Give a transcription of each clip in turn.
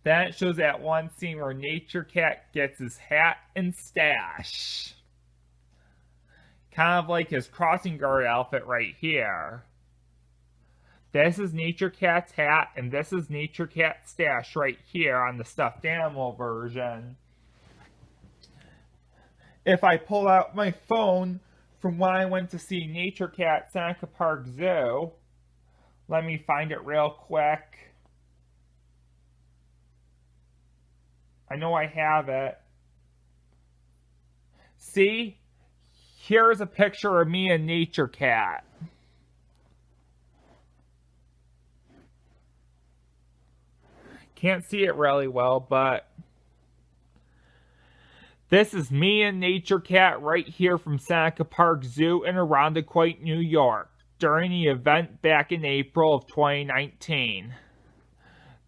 Then it shows that one scene where Nature Cat gets his hat and stash. Kind of like his crossing guard outfit right here. This is Nature Cat's hat, and this is Nature Cat's stash right here on the stuffed animal version. If I pull out my phone from when I went to see Nature Cat at Seneca Park Zoo, let me find it real quick. I know I have it. See? Here's a picture of me and Nature Cat. Can't see it really well, but this is me and Nature Cat right here from Seneca Park Zoo in Irondequoit, New York, during the event back in April of 2019.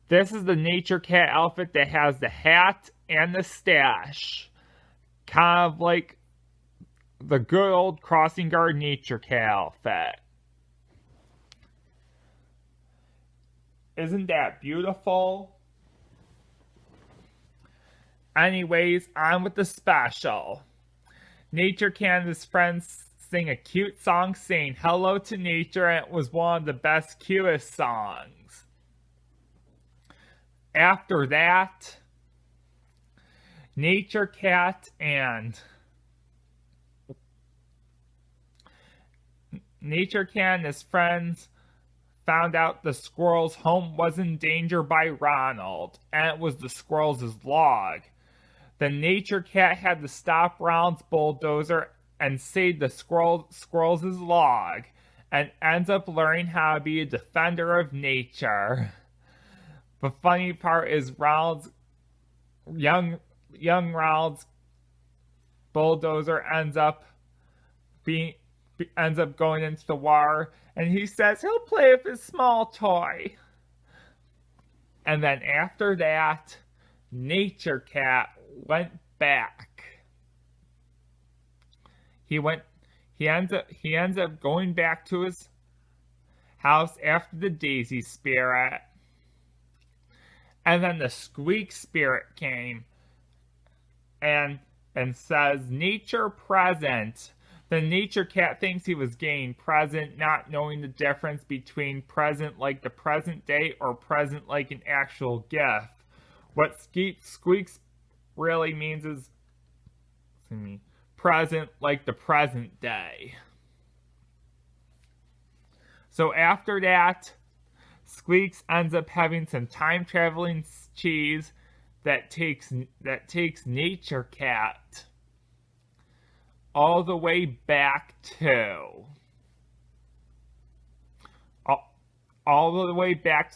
This is the Nature Cat outfit that has the hat and the stash. Kind of like the good old crossing guard Nature Cat outfit. Isn't that beautiful? Anyways, on with the special. Nature Cat and his friends sing a cute song saying hello to nature, and it was one of the best, cutest songs. After that, Nature Cat and his friends found out the squirrel's home was in danger by Ronald, and it was the squirrel's log. The Nature Cat had to stop Ronald's bulldozer and save the squirrel's log, and ends up learning how to be a defender of nature. The funny part is Ronald's young Ronald's bulldozer ends up going into the water, and he says he'll play with his small toy. And then after that, Nature Cat went back. He ends up going back to his house after the Daisy spirit. And then the Squeak spirit came and says, "Nature present." The Nature Cat thinks he was getting present, not knowing the difference between present like the present day or present like an actual gift. What Squeaks really means is present like the present day. So after that, Squeaks ends up having some time traveling cheese that takes Nature Cat all the way back to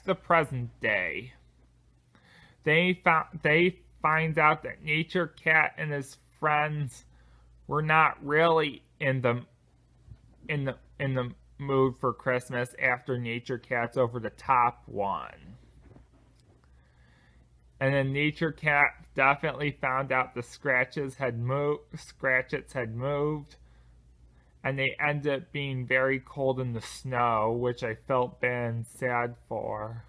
the present day. They finds out that Nature Cat and his friends were not really in the mood for Christmas after Nature Cat's over the top one. And then Nature Cat definitely found out the Scratchets had moved, and they ended up being very cold in the snow, which I felt bad and sad for.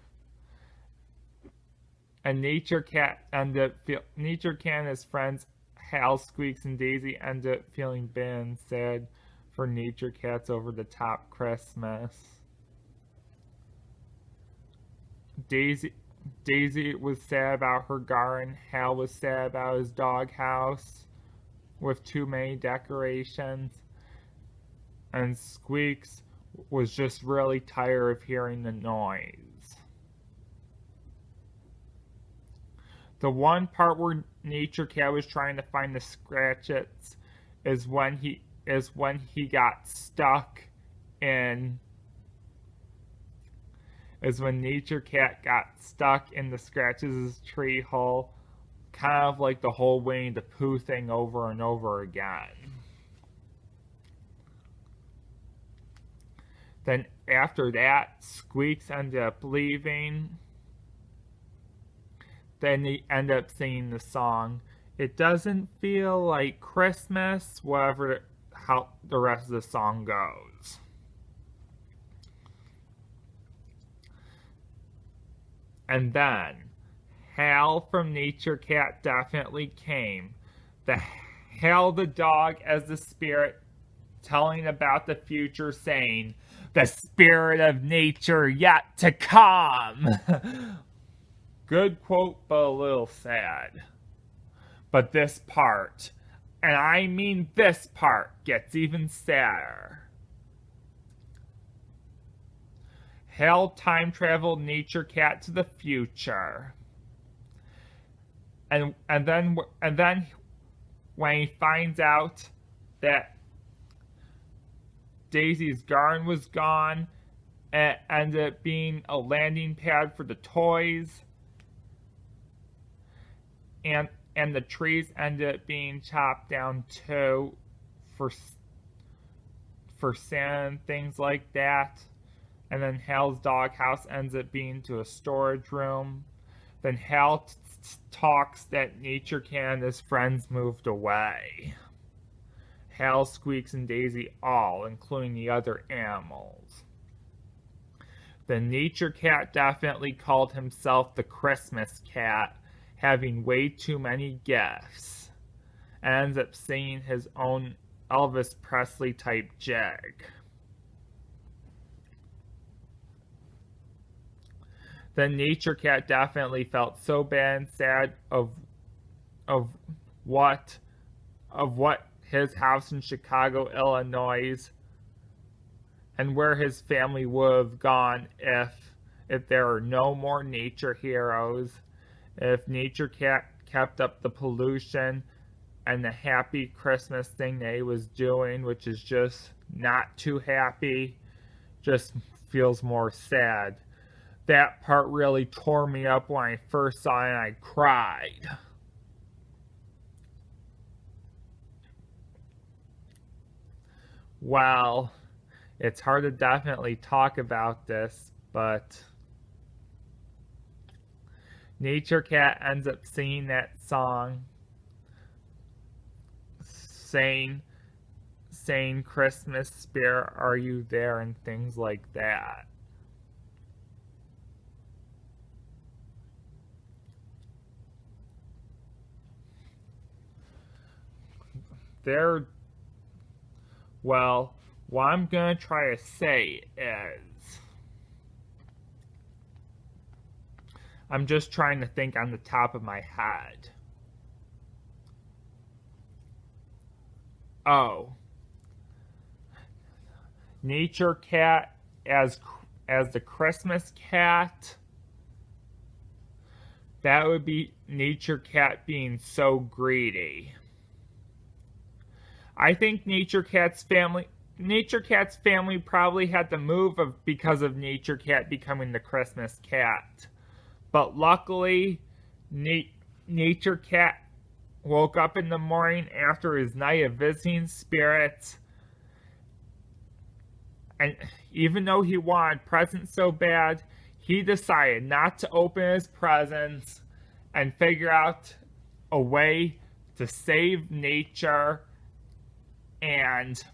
And Nature Cat and his friends Hal, Squeaks, and Daisy ended up feeling bad and sad for Nature Cat's over the top Christmas. Daisy was sad about her garden. Hal was sad about his doghouse with too many decorations. And Squeaks was just really tired of hearing the noise. The one part where Nature Cat was trying to find the Scratchets is when he got stuck in when Nature Cat got stuck in the Scratchets' tree hole, kind of like the whole Winnie the Pooh thing over and over again. Then after that, Squeaks ended up leaving. Then they end up singing the song, "It Doesn't Feel Like Christmas," how the rest of the song goes. And then Hal from Nature Cat definitely came. Hal the dog as the spirit telling about the future, saying, "The spirit of nature yet to come." Good quote, but a little sad. But this part, and I mean this part, gets even sadder. Hal time traveled Nature Cat to the future. And then when he finds out that Daisy's garden was gone, it ended up being a landing pad for the toys, and the trees ended up being chopped down too for sand and things like that. And then Hal's doghouse ends up being to a storage room. Then Hal talks that Nature Cat and his friends moved away. Hal, Squeaks, and Daisy all, including the other animals. The Nature Cat definitely called himself the Christmas Cat, having way too many gifts, and ends up singing his own Elvis Presley type jig. The Nature Cat definitely felt so bad and sad of what his house in Chicago, Illinois, and where his family would have gone if there were no more nature heroes, if Nature Cat kept up the pollution and the happy Christmas thing that he was doing, which is just not too happy, just feels more sad. That part really tore me up when I first saw it, and I cried. Well, it's hard to definitely talk about this, but Nature Cat ends up singing that song, saying Christmas spirit, are you there, and things like that. Well, what I'm going to try to say is, I'm just trying to think on the top of my head. Oh. Nature Cat as the Christmas Cat. That would be Nature Cat being so greedy. I think Nature Cat's family probably had to move because of Nature Cat becoming the Christmas Cat. But luckily, Nature Cat woke up in the morning after his night of visiting spirits, and even though he wanted presents so bad, he decided not to open his presents and figure out a way to save nature and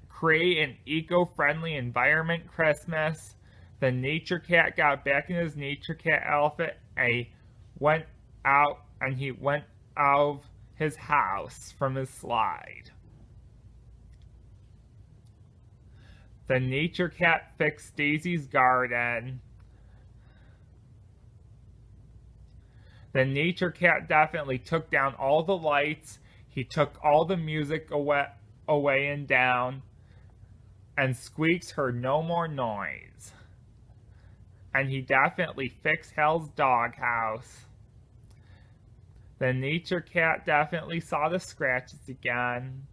create an eco-friendly environment Christmas. The Nature Cat got back in his Nature Cat outfit and he went out of his house from his slide. The Nature Cat fixed Daisy's garden. The Nature Cat definitely took down all the lights. He took all the music away and down, and Squeaks heard no more noise. And he definitely fixed Hal's doghouse. The Nature Cat definitely saw the scratches again.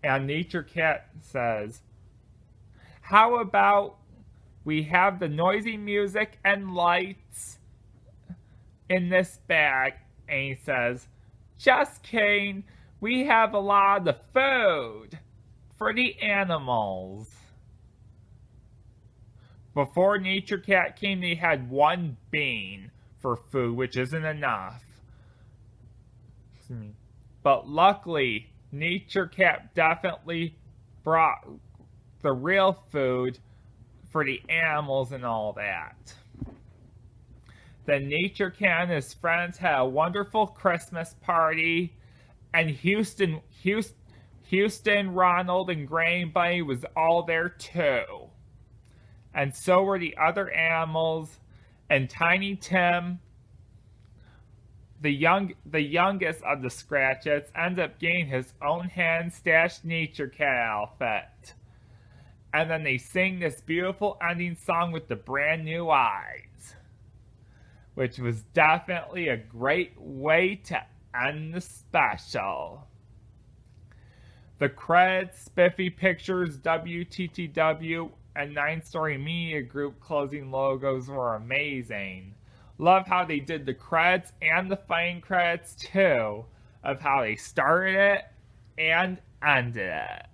And Nature Cat says, how about we have the noisy music and lights in this bag? And he says, just kidding, we have a lot of the food for the animals. Before Nature Cat came, they had one bean for food, which isn't enough. But luckily, Nature Cat definitely brought the real food for the animals and all that. Then Nature Cat and his friends had a wonderful Christmas party, and Houston, Ronald, and Granny Bunny was all there too. And so were the other animals, and Tiny Tim, the youngest of the Scratchets, ended up getting his own hand-stashed Nature Cat outfit. And then they sing this beautiful ending song with the brand new eyes, which was definitely a great way to end the special. The credits, Spiffy Pictures, WTTW, and 9 Story Media Group closing logos were amazing. Love how they did the credits and the fighting credits too, of how they started it and ended it.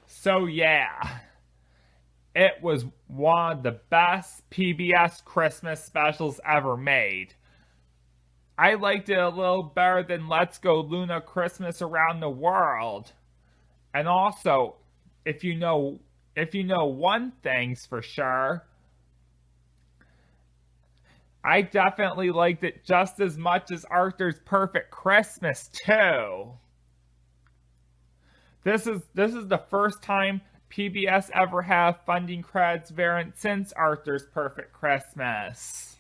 So yeah, it was one of the best PBS Christmas specials ever made. I liked it a little better than Let's Go Luna Christmas Around the World. And also, if you know one thing's for sure, I definitely liked it just as much as Arthur's Perfect Christmas too. This is the first time PBS ever had a funding credits variant since Arthur's Perfect Christmas.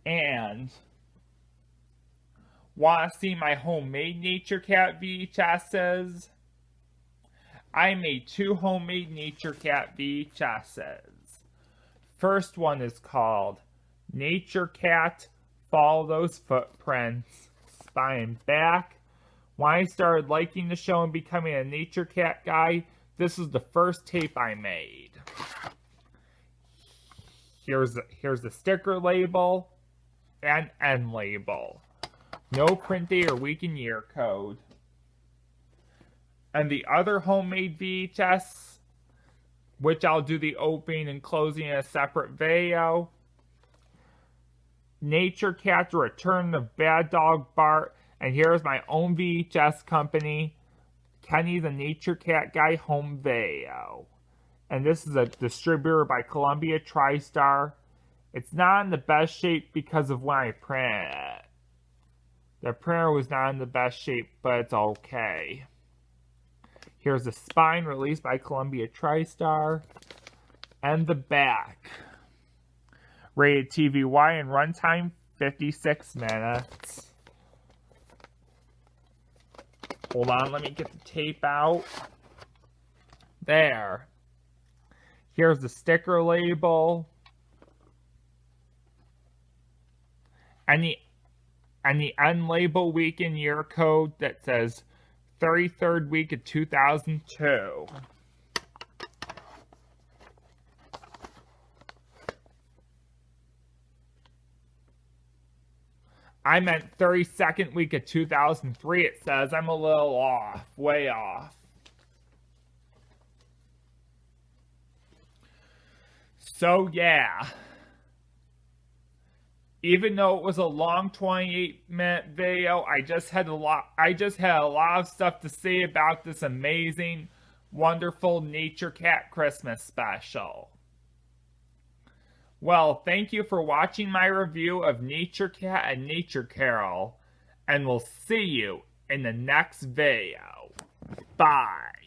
And want to see my homemade Nature Cat VHSs? I made 2 homemade Nature Cat VHSs. First one is called Nature Cat, Follow Those Footprints, Spine and Back. When I started liking the show and becoming a Nature Cat guy, this was the first tape I made. Here's the sticker label and end label. No print date or week and year code. And the other homemade VHS, which I'll do the opening and closing in a separate video. Nature Cat, The Return of Bad Dog Bart, and here's my own VHS company, Kenny the Nature Cat Guy home video. And this is a distributor by Columbia TriStar. It's not in the best shape because of when I printed it. The printer was not in the best shape, but it's okay. Here's the spine released by Columbia TriStar. And the back. Rated TVY and runtime 56 minutes. Hold on, let me get the tape out. There. Here's the sticker label. And the end label week and year code that says 33rd week of 2002. I meant 32nd week of 2003, it says. I'm a little off, way off. So yeah. Even though it was a long 28-minute video, I just had a lot of stuff to say about this amazing, wonderful Nature Cat Christmas special. Well, thank you for watching my review of Nature Cat and Nature Carol, and we'll see you in the next video. Bye.